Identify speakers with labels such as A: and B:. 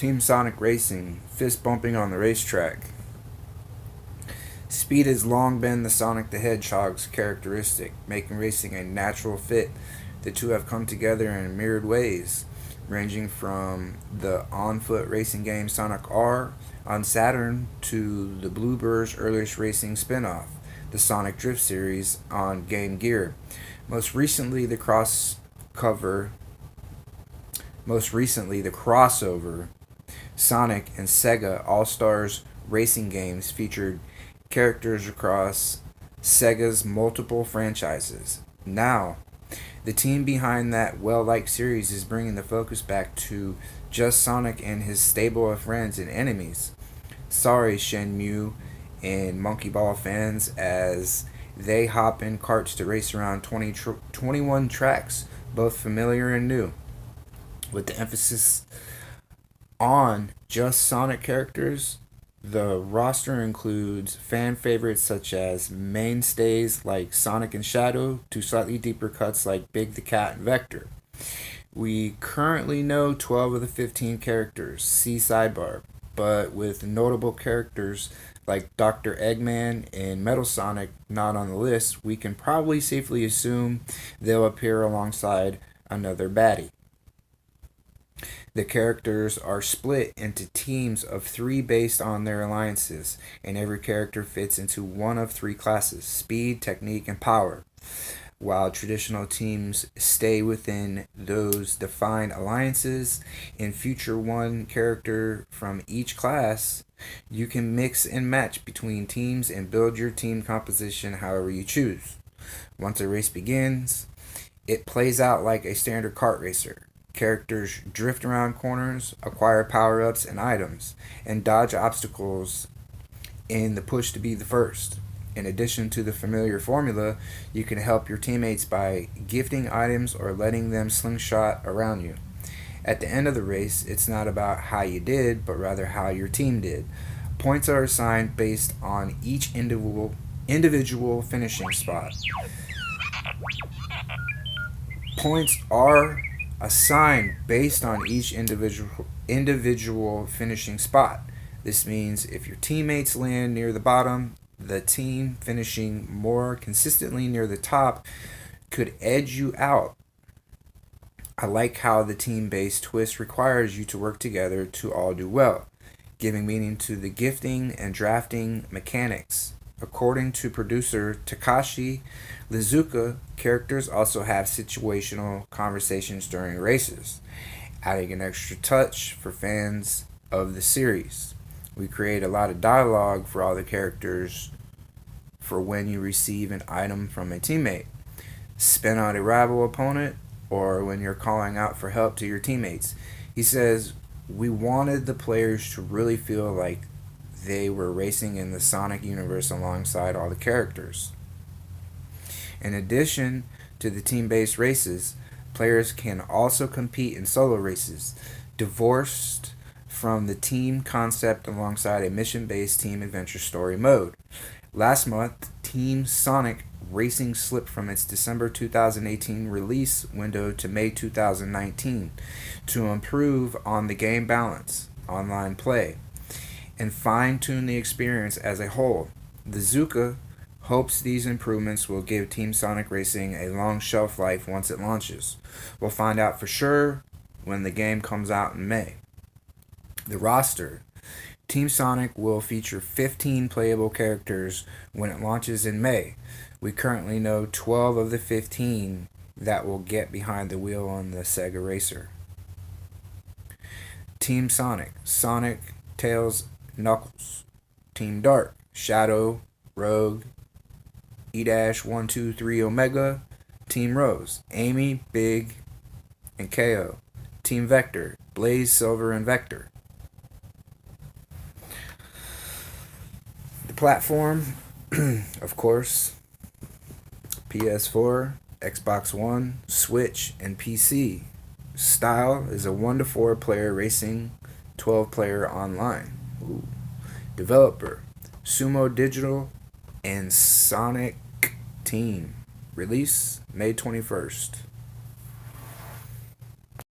A: Team Sonic Racing, fist bumping on the racetrack. Speed has long been the Sonic the Hedgehog's characteristic, making racing a natural fit. The two have come together in myriad ways, ranging from the on foot racing game Sonic R on Saturn to the Bluebirds' earliest racing spin off, the Sonic Drift series on Game Gear. Most recently, the cover Most recently, the crossover Sonic and Sega All Stars racing games featured characters across Sega's multiple franchises. Now, the team behind that well liked series is bringing the focus back to just Sonic and his stable of friends and enemies. Sorry, Shenmue and Monkey Ball fans, as they hop in carts to race around 21 tracks, both familiar and new, with the emphasis on just Sonic characters. The roster includes fan favorites such as mainstays like Sonic and Shadow to slightly deeper cuts like Big the Cat and Vector. We currently know 12 of the 15 characters, see sidebar, but with notable characters like Dr. Eggman and Metal Sonic not on the list, we can probably safely assume they'll appear alongside another baddie. The characters are split into teams of three based on their alliances, and every character fits into one of three classes: speed, technique, and power. While traditional teams stay within those defined alliances and feature one character from each class, you can mix and match between teams and build your team composition however you choose. Once a race begins, it plays out like a standard kart racer. Characters drift around corners, acquire power ups and items, and dodge obstacles in the push to be the first. In addition to the familiar formula, you can help your teammates by gifting items or letting them slingshot around you. At the end of the race, it's not about how you did, but rather how your team did. Points are assigned based on each individual finishing spot. Points are assigned based on each individual finishing spot. This means if your teammates land near the bottom, the team finishing more consistently near the top could edge you out. I like how the team-based twist requires you to work together to all do well, giving meaning to the gifting and drafting mechanics. According to producer Takashi Lizuka, characters also have situational conversations during races, adding an extra touch for fans of the series. We create a lot of dialogue for all the characters for when you receive an item from a teammate, spin out a rival opponent, or when you're calling out for help to your teammates. He says, we wanted the players to really feel like they were racing in the Sonic universe alongside all the characters. In addition to the team-based races, players can also compete in solo races, divorced from the team concept alongside a mission-based team adventure story mode. Last month, Team Sonic Racing slipped from its December 2018 release window to May 2019 to improve on the game balance, online play, and fine-tune the experience as a whole. Lizuka hopes these improvements will give Team Sonic Racing a long shelf life once it launches. We'll find out for sure when the game comes out in May. The roster. Team Sonic will feature 15 playable characters when it launches in May. We currently know 12 of the 15 that will get behind the wheel on the Sega Racer. Team Sonic, Sonic, Tails, Knuckles. Team Dark, Shadow, Rogue, E-123 Omega. Team Rose, Amy, Big, and KO. Team Vector, Blaze, Silver, and Vector. The platform, of course, PS4, Xbox One, Switch, and PC. Style is a 1 to 4 player racing, 12 player online. Ooh. Developer, Sumo Digital and Sonic Team. Release May 21st.